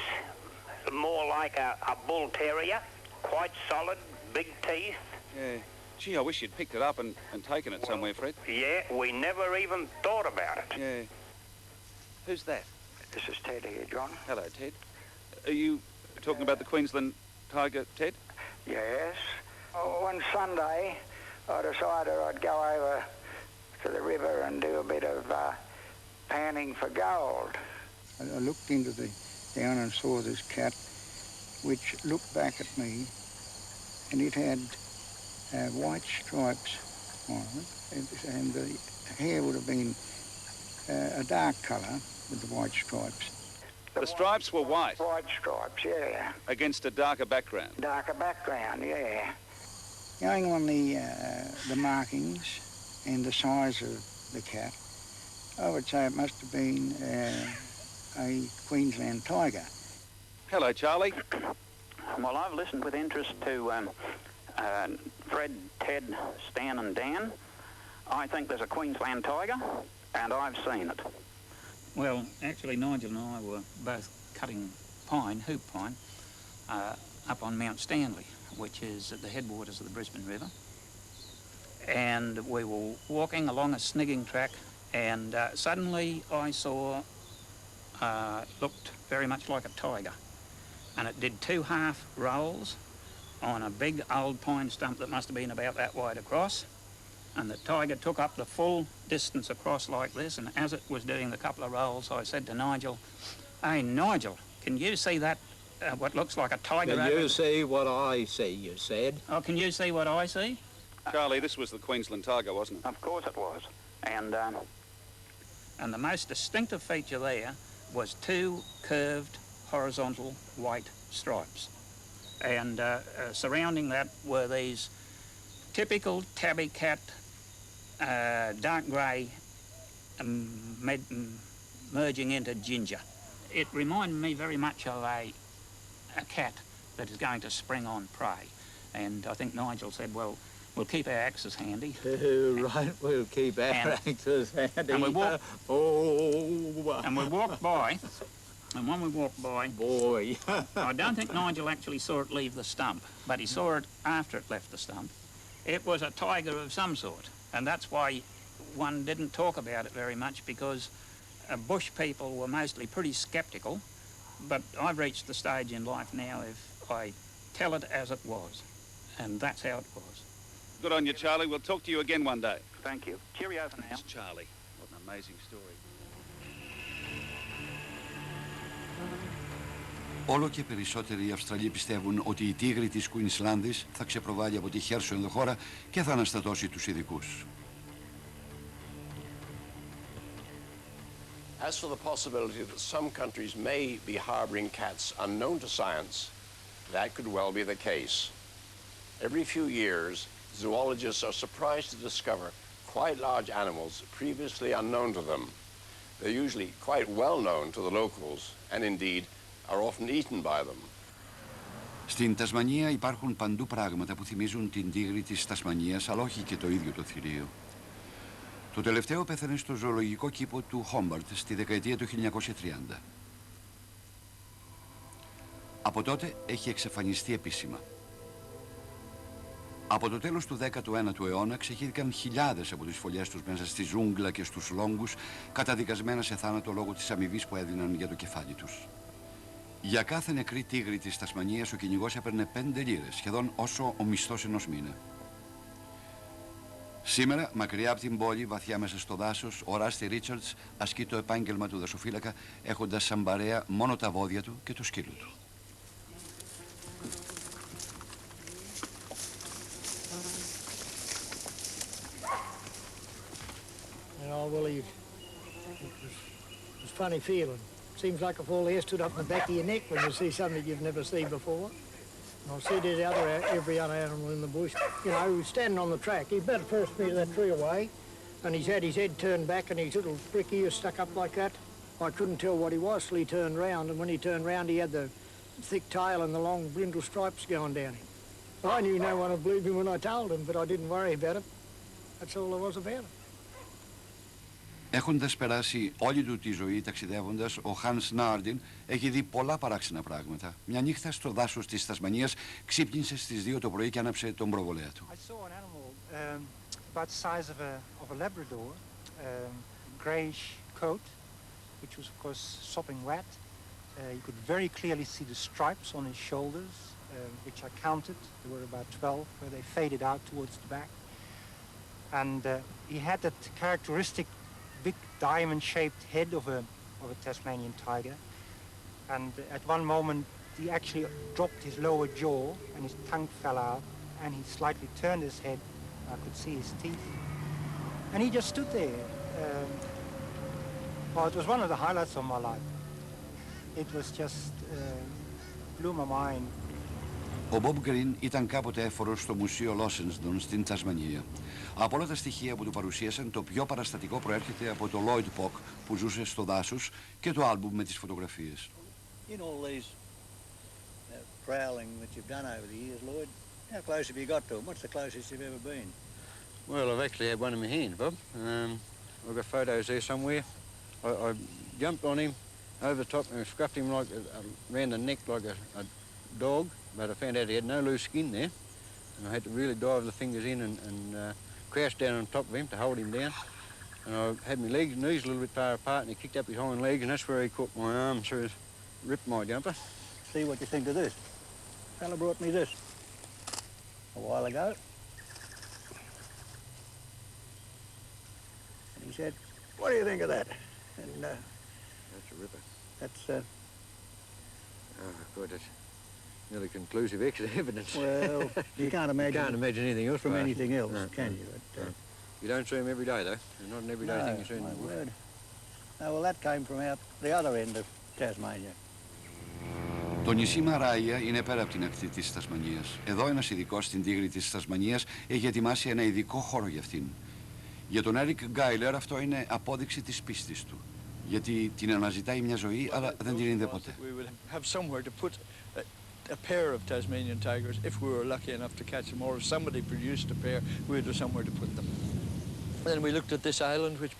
more like a bull terrier, quite solid, big teeth. Yeah. Gee, I wish you'd picked it up and taken it somewhere, Fred. Yeah, we never even thought about it. Yeah. Who's that? This is Ted here, John. Hello, Ted. Are you talking about the Queensland tiger, Ted? Yes. One Sunday, I decided I'd go over to the river and do a bit of panning for gold. I looked into the down and saw this cat, which looked back at me, and it had white stripes on it, and the hair would have been a dark colour with the white stripes. The stripes were white? White stripes, yeah. Against a darker background? Darker background, yeah. Going on the markings and the size of the cat, I would say it must have been a Queensland tiger. Hello, Charlie. Well, I've listened with interest to Fred, Ted, Stan and Dan. I think there's a Queensland tiger, and I've seen it. Well, actually, Nigel and I were both cutting pine, hoop pine, up on Mount Stanley, which is at the headwaters of the Brisbane River. And we were walking along a snigging track, and suddenly I saw, looked very much like a tiger. And it did 2 half rolls on a big old pine stump that must have been about that wide across. And the tiger took up the full distance across like this, and as it was doing the couple of rolls, I said to Nigel, "Hey, Nigel, can you see that, what looks like a tiger?" Can you see what I see, you said? Oh, can you see what I see? Charlie, this was the Queensland tiger, wasn't it? Of course it was. And the most distinctive feature there was 2 curved horizontal white stripes. And surrounding that were these typical tabby cat, dark grey, merging into ginger. It reminded me very much of a cat that is going to spring on prey. And I think Nigel said, well, we'll keep our axes handy. Right, we'll keep our axes handy. And we walked by. And when we walked by, boy, I don't think Nigel actually saw it leave the stump, but he saw it after it left the stump. It was a tiger of some sort, and that's why one didn't talk about it very much, because bush people were mostly pretty sceptical, but I've reached the stage in life now if I tell it as it was, and that's how it was. Good on you, Charlie. We'll talk to you again one day. Thank you. Cheerio for now. That's Charlie. What an amazing story. Όλο και περισσότεροι Αυστραλοί πιστεύουν ότι η τίγρη της Κουίνσλάνδης θα ξεπροβάλλει από τη χέρσο ενδοχώρα και θα αναστατώσει τους ειδικούς. As for the possibility that some countries may be harboring cats unknown to science, that could well be the case. Every few years, zoologists are surprised to discover quite large animals previously unknown to them. They're usually quite well known to the locals and indeed are often eaten by them. Στην Τασμανία υπάρχουν παντού πράγματα που θυμίζουν την τίγρη της Τασμανίας, αλλά όχι και το ίδιο το θηρίο. Το τελευταίο πέθανε στο ζωολογικό κήπο του Χόμπαρτ στη δεκαετία του 1930. Από τότε έχει εξαφανιστεί επίσημα. Από το τέλος του 19ου αιώνα ξεχύθηκαν χιλιάδες από τις φωλιές τους μέσα στη ζούγκλα και στους λόγκους, καταδικασμένα σε θάνατο λόγω της αμοιβής που έδιναν για το κεφάλι τους. Για κάθε νεκρή τίγρη της Τασμανίας ο κυνηγός έπαιρνε 5 λίρες, σχεδόν όσο ο μισθός ενός μήνα. Σήμερα, μακριά από την πόλη, βαθιά μέσα στο δάσος, ο Ράστι Ρίτσαρτς ασκεί το επάγγελμα του δασοφύλακα, έχοντας σαν παρέα μόνο τα βόδια του και το σκύλο του. Well, it was funny feeling. Seems like a full hair stood up in the back of your neck when you see something you've never seen before. And I see that every other animal in the bush, you know, who's standing on the track. He's about the first metre of that tree away, and he's had his head turned back and his little brick ears stuck up like that. I couldn't tell what he was till he turned round, and when he turned round, he had the thick tail and the long brindle stripes going down him. I knew no one would believe me when I told him, but I didn't worry about it. That's all there was about it. Έχοντας περάσει όλη του τη ζωή ταξιδεύοντας, ο Χάνς Νάρντιν έχει δει πολλά παράξενα πράγματα. Μια νύχτα στο δάσος της Τασμανίας ξύπνησε στις 2 το πρωί και άναψε τον προβολέα του. I saw an animal about the size of a Labrador, greyish coat, which was of course sopping wet. You could very clearly see the stripes on his shoulders, which I counted. There were about 12, where they faded out towards the back. And he had that characteristic big diamond-shaped head of a Tasmanian tiger, and at one moment he actually dropped his lower jaw and his tongue fell out, and he slightly turned his head. I could see his teeth, and he just stood there. Well, it was one of the highlights of my life. It was just blew my mind. Ο Μπομπ Γκριν ήταν κάποτε έφορος στο Μουσείο Λόσενσντον στην Τασμανία. Από όλα τα στοιχεία που του παρουσίασαν, το πιο παραστατικό προέρχεται από το Λόιντ Ποκ που ζούσε στο δάσος και το άλμπουμ με τις φωτογραφίες. In all these prowling that you've done over the years, Lloyd, how close have you got to him? What's the closest you've ever been? Well, I've actually had one in my hand, Bob. I've got photos there somewhere. I jumped on him over the top and scruffed him like around the neck like a dog, but I found out he had no loose skin there, and I had to really dive the fingers in and crouch down on top of him to hold him down. And I had my legs and knees a little bit far apart, and he kicked up his hind legs, and that's where he caught my arm, so it ripped my jumper. See what you think of this. Fella brought me this a while ago, and he said, "What do you think of that?" And That's a ripper. that's Oh, God, that's nearly conclusive evidence. well, you can't imagine. You can't imagine anything else from right? anything else, No, can no, you? no. You don't see them every day, though. They're not an everyday thing you see in my the bush. word. No, well, that came from out the other end of Tasmania. Το νησί Μαράια είναι πέρα από την ακτή της Τασμανίας. Εδώ ένας ειδικός στην τίγρη της Τασμανίας έχει ετοιμάσει ένα ειδικό χώρο για αυτήν. Για τον Έρικ Γκάιλερ αυτό είναι απόδειξη της πίστης του. Γιατί την αναζητάει μια ζωή, αλλά δεν την είδε ποτέ. We would have somewhere to put a pair of Tasmanian tigers if we were lucky enough to catch them, or if somebody produced a pair, we would have somewhere to put them. Then we looked at this island, which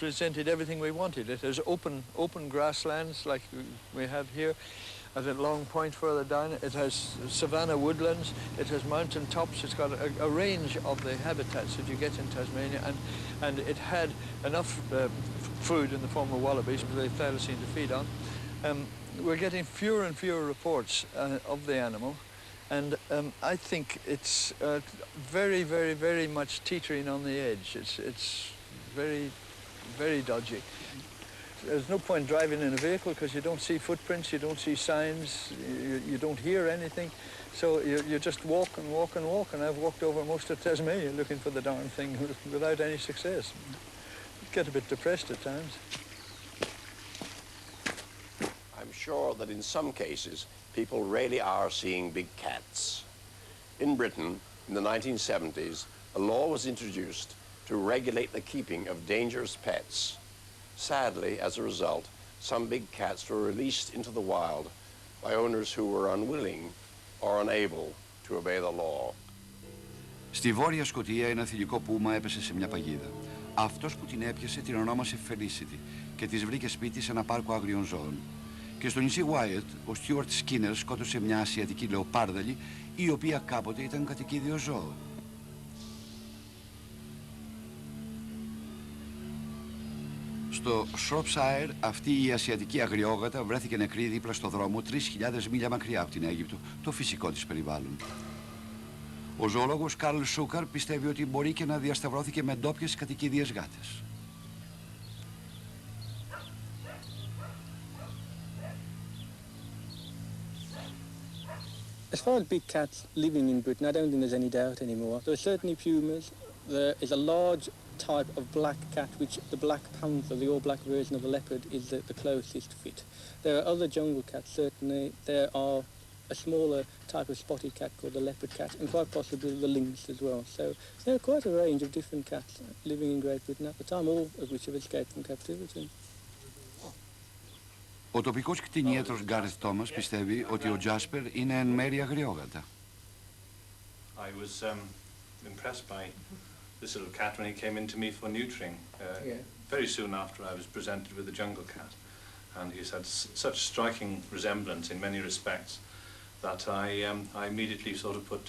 presented everything we wanted. It has open grasslands like we have here. At a long point further down, it has savanna woodlands, it has mountain tops, it's got a range of the habitats that you get in Tasmania, and it had enough food in the form of wallabies, which they fail to seem to feed on. We're getting fewer and fewer reports of the animal, and I think it's very, very, very much teetering on the edge. It's very, very dodgy. There's no point driving in a vehicle because you don't see footprints, you don't see signs, you don't hear anything. So you just walk and walk and walk, and I've walked over most of Tasmania looking for the darn thing without any success. Get a bit depressed at times. I'm sure that in some cases people really are seeing big cats. In Britain, in the 1970s, a law was introduced to regulate the keeping of dangerous pets. Sadly, as a result, some big cats were released into the wild by owners who were unwilling or unable to obey the law. Στη Βόρεια Σκωτία ένα θηλυκό πούμα έπεσε σε μια παγίδα. Αυτός που την έπιασε την ονόμασε Felicity και της βρήκε σπίτι σε ένα πάρκο άγριων ζώων. Και στο νησί Wyatt, ο Στιούαρτ Σκίνερ σκότωσε μια ασιατική λεοπάρδαλη, η οποία κάποτε ήταν κατοικίδιο ζώο. Στο Shropshire αυτή η ασιατική αγριόγατα βρέθηκε νεκρή δίπλα στο δρόμο 3.000 μίλια μακριά από την Αίγυπτο, το φυσικό της περιβάλλον. Ο ζωολόγος Καρλ Σούκαρ πιστεύει ότι μπορεί και να διασταυρώθηκε με ντόπιες κατοικίδιες γάτες. As far as big cats living in Britain, I don't think there's any doubt anymore. There are certainly pumas. There is a large type of black cat, which the black panther, the all-black version of the leopard, is the closest fit. There are other jungle cats, certainly. There are a smaller type of spotted cat called the leopard cat, and quite possibly the lynx as well. So there are quite a range of different cats living in Great Britain at the time, all of which have escaped from captivity. Ο τοπικός κτηνίατρος Γκάρεθ Τόμας πιστεύει ότι ο Τζάσπερ είναι εν μέρει αγριόγατα. I was impressed by this little cat when he came into me for neutering very soon after I was presented with the jungle cat. And he's had such striking resemblance in many respects that I immediately sort of put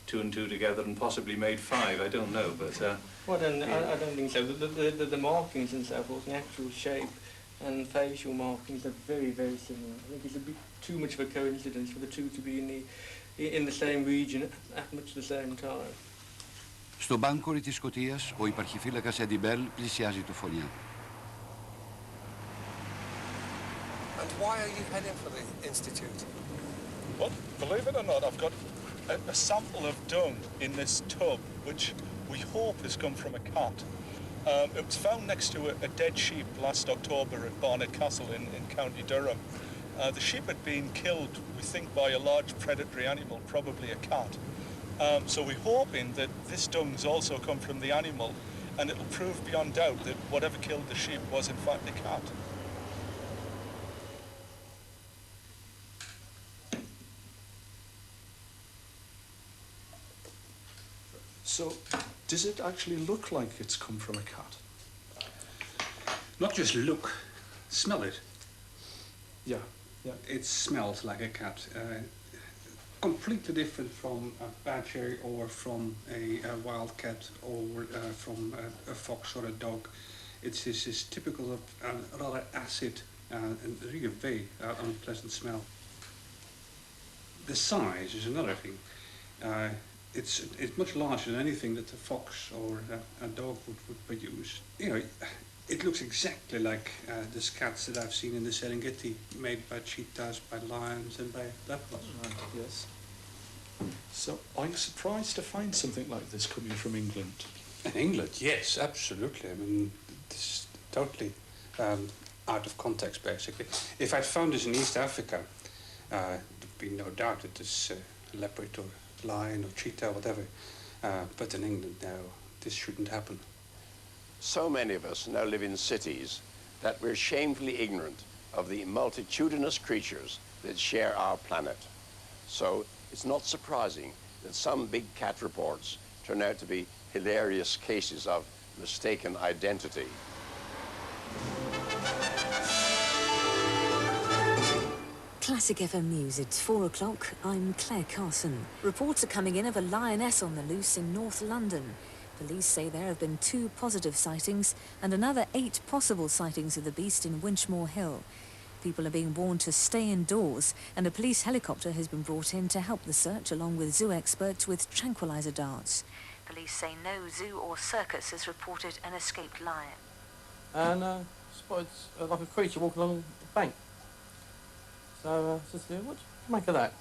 two and two together and possibly made five. I don't know, but... Well, I don't think so. The markings and so forth, the actual shape and facial markings are very, very similar. I think it's a bit too much of a coincidence for the two to be in the same region at much the same time. Στο Μπάνκορι της Σκωτίας, ο υπαρχιφύλακας Eddie Bell πλησιάζει το φωνιά. And why are you heading for the Institute? Well, believe it or not, I've got a sample of dung in this tub, which we hope has come from a cat. It was found next to a dead sheep last October at Barnet Castle in County Durham. The sheep had been killed, we think, by a large predatory animal, probably a cat. So we're hoping that this dung's also come from the animal, and it'll prove beyond doubt that whatever killed the sheep was in fact the cat. So, does it actually look like it's come from a cat? Not just look, smell it. Yeah, yeah. It smells like a cat. Completely different from a badger or from a wild cat or from a fox or a dog. It's typical of a rather acid and really very unpleasant smell. The size is another thing. It's much larger than anything that a fox or a dog would produce. You know, it looks exactly like the cats that I've seen in the Serengeti, made by cheetahs, by lions, and by leopards. Right, yes. So, are you surprised to find something like this coming from England? In England, yes, absolutely. I mean, this is totally out of context, basically. If I'd found this in East Africa, there'd be no doubt that this leopard or lion or cheetah or whatever. But in England now, this shouldn't happen. So many of us now live in cities that we're shamefully ignorant of the multitudinous creatures that share our planet. So it's not surprising that some big cat reports turn out to be hilarious cases of mistaken identity. Classic FM News, it's 4 o'clock. I'm Claire Carson. Reports are coming in of a lioness on the loose in North London. Police say there have been 2 positive sightings and another 8 possible sightings of the beast in Winchmore Hill. People are being warned to stay indoors, and a police helicopter has been brought in to help the search, along with zoo experts with tranquilizer darts. Police say no zoo or circus has reported an escaped lion. And spotted like a creature walking along the bank. So I said, what do you make of that?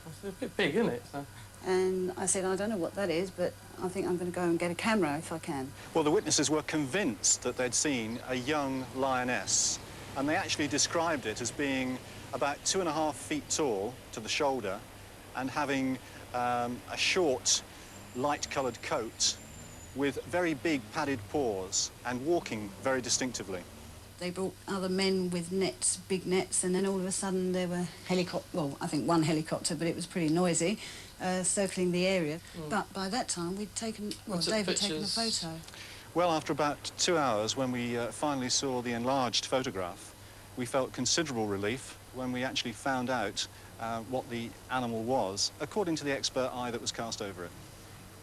I said, it's a bit big, isn't it? So. And I said, I don't know what that is, but I think I'm going to go and get a camera if I can. Well, the witnesses were convinced that they'd seen a young lioness, and they actually described it as being about 2.5 feet tall to the shoulder and having a short, light-coloured coat with very big padded paws and walking very distinctively. They brought other men with nets, big nets, and then all of a sudden there were well, I think one helicopter, but it was pretty noisy, circling the area. But by that time we'd taken, well, Dave had taken a photo. Well, after about 2 hours, when we finally saw the enlarged photograph, we felt considerable relief when we actually found out what the animal was, according to the expert eye that was cast over it.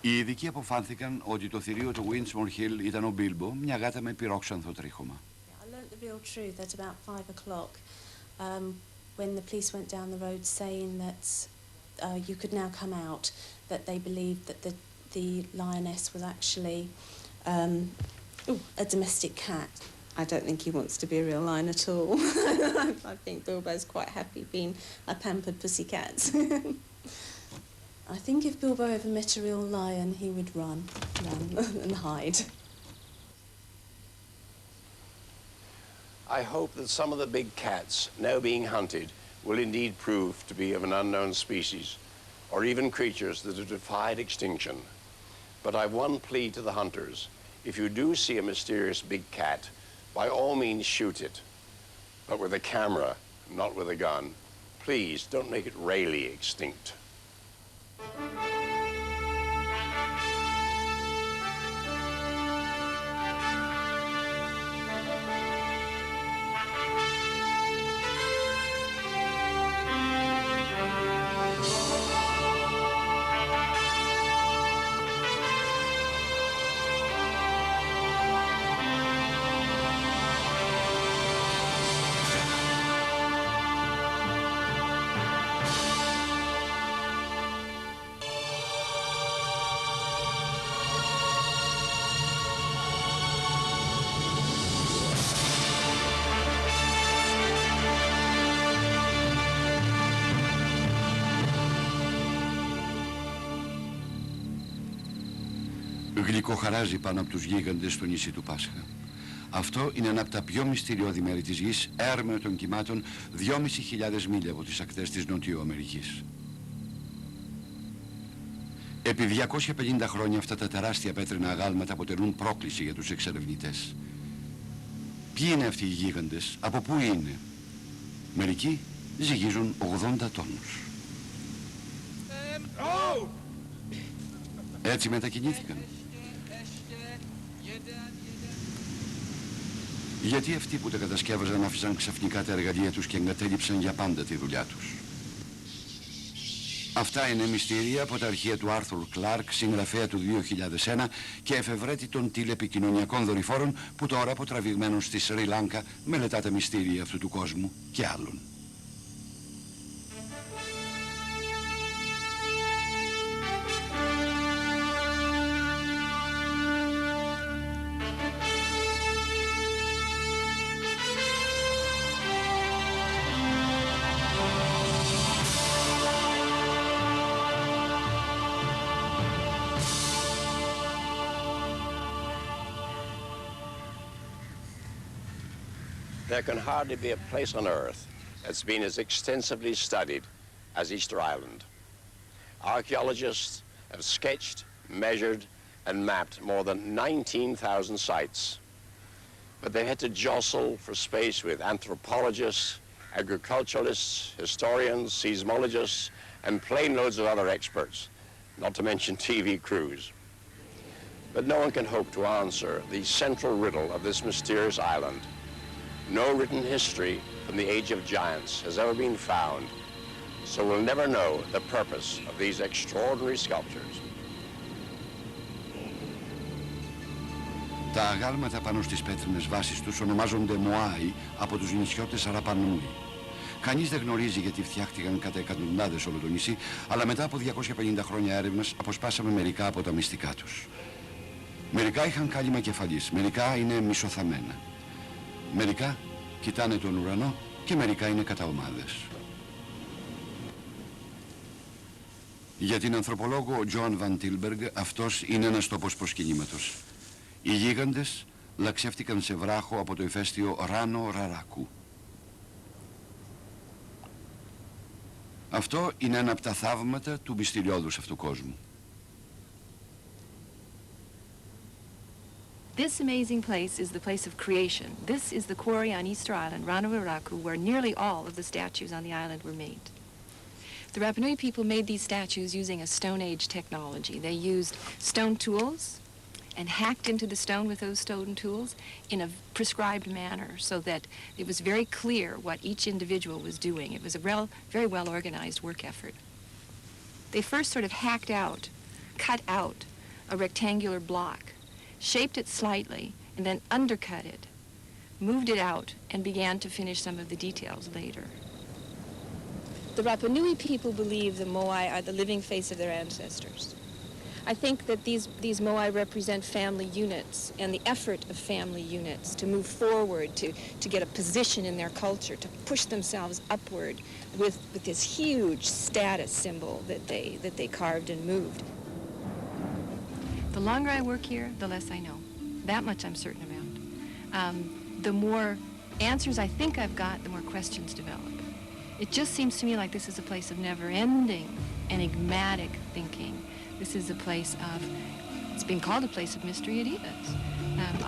Οι ειδικοί αποφάνθηκαν ότι το θηρίο του Windsmore Hill ήταν ο Μπίλμπο, μια γάτα με πυρόξανθο τρίχωμα. I learnt the real truth at about 5 o'clock when the police went down the road saying that you could now come out, that they believed that the lioness was actually a domestic cat. I don't think he wants to be a real lion at all. I think Bilbo's quite happy being a pampered pussycat. I think if Bilbo ever met a real lion, he would run and hide. I hope that some of the big cats now being hunted will indeed prove to be of an unknown species, or even creatures that have defied extinction. But I've one plea to the hunters. If you do see a mysterious big cat, by all means shoot it, but with a camera, not with a gun. Please don't make it really extinct. Γλυκοχαράζει πάνω από τους γίγαντες του νησί του Πάσχα. Αυτό είναι ένα από τα πιο μυστηριώδη μέρη της γης, έρμεο των κυμάτων 2.500 μίλια από τις ακτές της Νοτιού Αμερικής. Επί 250 χρόνια αυτά τα τεράστια πέτρινα αγάλματα αποτελούν πρόκληση για τους εξερευνητές. Ποιοι είναι αυτοί οι γίγαντες, από πού είναι? Μερικοί ζυγίζουν 80 τόνους. Έτσι μετακινήθηκαν. Γιατί αυτοί που τα κατασκεύαζαν άφησαν ξαφνικά τα εργαλεία τους και εγκατέλειψαν για πάντα τη δουλειά τους? Αυτά είναι μυστήρια από τα αρχεία του Άρθουρ Κλάρκ, συγγραφέα του 2001 και εφευρέτη των τηλεπικοινωνιακών δορυφόρων που τώρα αποτραβηγμένος στη Σρι Λάνκα μελετά τα μυστήρια αυτού του κόσμου και άλλων. There can hardly be a place on Earth that's been as extensively studied as Easter Island. Archaeologists have sketched, measured, and mapped more than 19,000 sites. But they had to jostle for space with anthropologists, agriculturalists, historians, seismologists, and plane loads of other experts, not to mention TV crews. But no one can hope to answer the central riddle of this mysterious island. No written history from the age of giants has ever been found, so we'll never know the purpose of these extraordinary sculptures. Τα αγάλματα πάνω στις πέτρινες βάσεις τους ονομάζονται Μοάι από τους νησιώτες Αραπανούι. Κανείς δεν γνωρίζει γιατί φτιάχτηκαν κατά εκατοντάδες όλο το νησί, αλλά μετά από 250 χρόνια έρευνας αποσπάσαμε μερικά από τα μυστικά τους. Μερικά είχαν κάλυμα κεφαλής, μερικά είναι μισοθαμμένα. Μερικά κοιτάνε τον ουρανό και μερικά είναι κατά ομάδες. Για την ανθρωπολόγο Τζόαν Βαν Τίλμπεργκ αυτός είναι ένας τόπος προσκυνήματος. Οι γίγαντες λαξεύτηκαν σε βράχο από το ηφαίστειο Ράνο Ραράκου. Αυτό είναι ένα από τα θαύματα του μυστηριώδους αυτού κόσμου. This amazing place is the place of creation. This is the quarry on Easter Island, Ranawiraku, where nearly all of the statues on the island were made. The Rapa Nui people made these statues using a Stone Age technology. They used stone tools and hacked into the stone with those stone tools in a prescribed manner so that it was very clear what each individual was doing. It was a very well-organized work effort. They first sort of hacked out, cut out a rectangular block, shaped it slightly, and then undercut it, moved it out, and began to finish some of the details later. The Rapa Nui people believe the moai are the living face of their ancestors. I think that these moai represent family units and the effort of family units to move forward, to get a position in their culture, to push themselves upward with this huge status symbol that they carved and moved. The longer I work here, the less I know. That much I'm certain about. The more answers I think I've got, the more questions develop. It just seems to me like this is a place of never-ending, enigmatic thinking. This is a place of, it's been called a place of mystery, it is.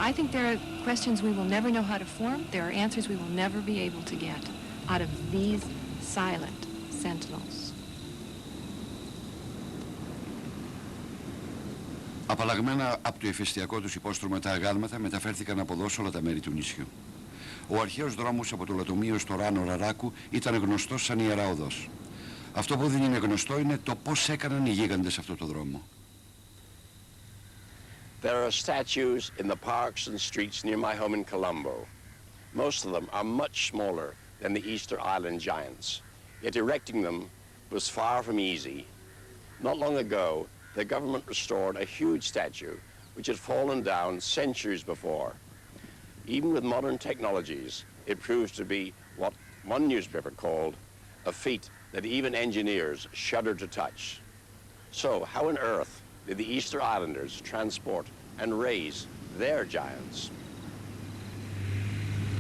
I think there are questions we will never know how to form. There are answers we will never be able to get out of these silent sentinels. Απαλλαγμένα από το ηφαιστειακό τους υπόστρωμα τα αγάλματα μεταφέρθηκαν από εδώ σε όλα τα μέρη του νησιού. Ο αρχαίος δρόμος από το Λατομείο στο Ράνο Ραράκου ήταν γνωστός σαν Ιερά Οδός. Αυτό που δεν είναι γνωστό είναι το πώς έκαναν οι γίγαντες αυτό το δρόμο. There are statues in the parks and streets near my home in Colombo. Most of them are much smaller than the Easter Island giants. Yet erecting them was far from easy. Not long ago, the government restored a huge statue which had fallen down centuries before. Even with modern technologies, it proves to be what one newspaper called a feat that even engineers shudder to touch. So how on earth did the Easter Islanders transport and raise their giants?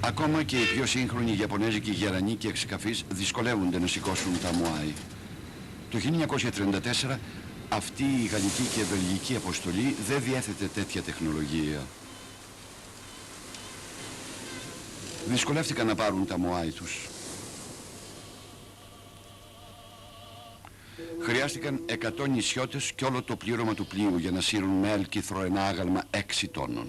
Ακόμα και οι πιο σύγχρονοι Ιαπωνέζικοι γερανοί και εξκαφείς δυσκολεύονται να σηκώσουν τα Μουάι. Το 1934 αυτή η γαλλική και βελγική αποστολή δεν διέθετε τέτοια τεχνολογία. Δυσκολεύτηκαν να πάρουν τα Μουάι τους. Χρειάστηκαν 100 νησιώτες και όλο το πλήρωμα του πλοίου για να σύρουν με έλκυθρο ένα άγαλμα 6 τόνων.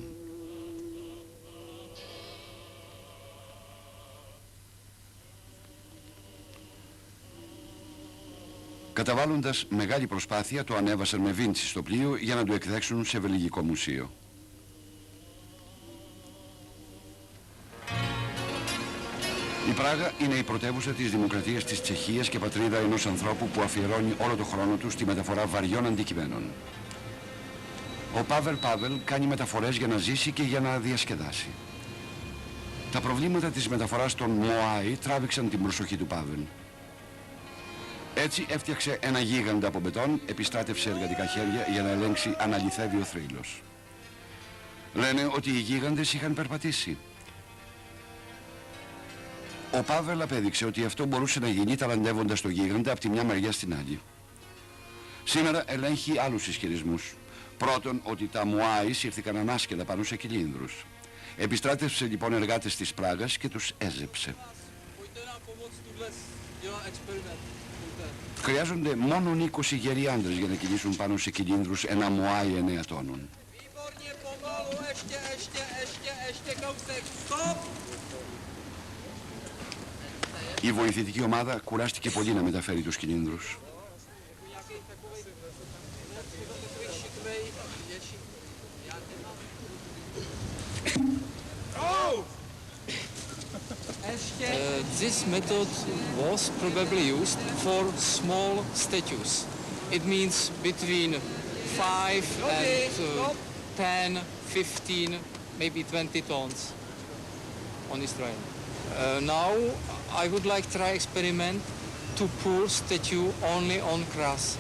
Καταβάλλοντας μεγάλη προσπάθεια, το ανέβασαν με βίντσι στο πλοίο για να το εκδέξουν σε βελγικό μουσείο. Η Πράγα είναι η πρωτεύουσα της Δημοκρατίας της Τσεχίας και πατρίδα ενός ανθρώπου που αφιερώνει όλο το χρόνο του στη μεταφορά βαριών αντικειμένων. Ο Πάβελ κάνει μεταφορές για να ζήσει και για να διασκεδάσει. Τα προβλήματα της μεταφοράς των Μωάι τράβηξαν την προσοχή του Πάβελ. Έτσι έφτιαξε ένα γίγαντα από μπετόν, επιστράτευσε εργατικά χέρια για να ελέγξει αν αληθεύει ο θρύλος. Λένε ότι οι γίγαντες είχαν περπατήσει. Ο Πάβελ απέδειξε ότι αυτό μπορούσε να γίνει ταλαντεύοντας το γίγαντα από τη μια μεριά στην άλλη. Σήμερα ελέγχει άλλους ισχυρισμούς. Πρώτον, ότι τα Μουάι ήρθηκαν ανάσκελα πάνω σε κυλίνδρους. Επιστράτευσε λοιπόν εργάτες της Πράγας και τους έζεψε. Χρειάζονται μόνο 20 γεροί άντρες για να κινήσουν πάνω σε κυλίνδρους ένα Μουάι 9 τόνων. Η βοηθητική ομάδα κουράστηκε πολύ να μεταφέρει τους κυλίνδρους. This method was probably used for small statues. It means between 5 and 10, 15, maybe 20 tons on this train. Now I would like to try experiment to pull statue only on grass,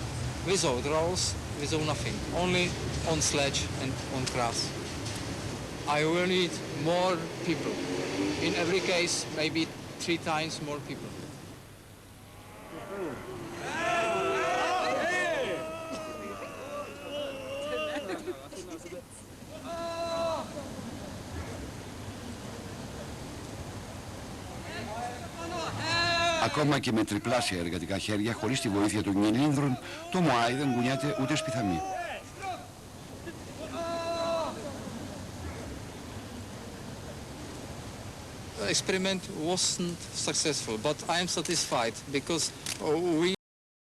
without rolls, without nothing, only on sledge and on grass. I will need more people. In every case, maybe 3 times more people. Ακόμα και με τριπλάσια εργατικά χέρια, χωρίς τη βοήθεια των κινήνδρων, το Μωάι δεν κουνιάται ούτε σπιθαμί. The experiment wasn't successful, but I'm satisfied because we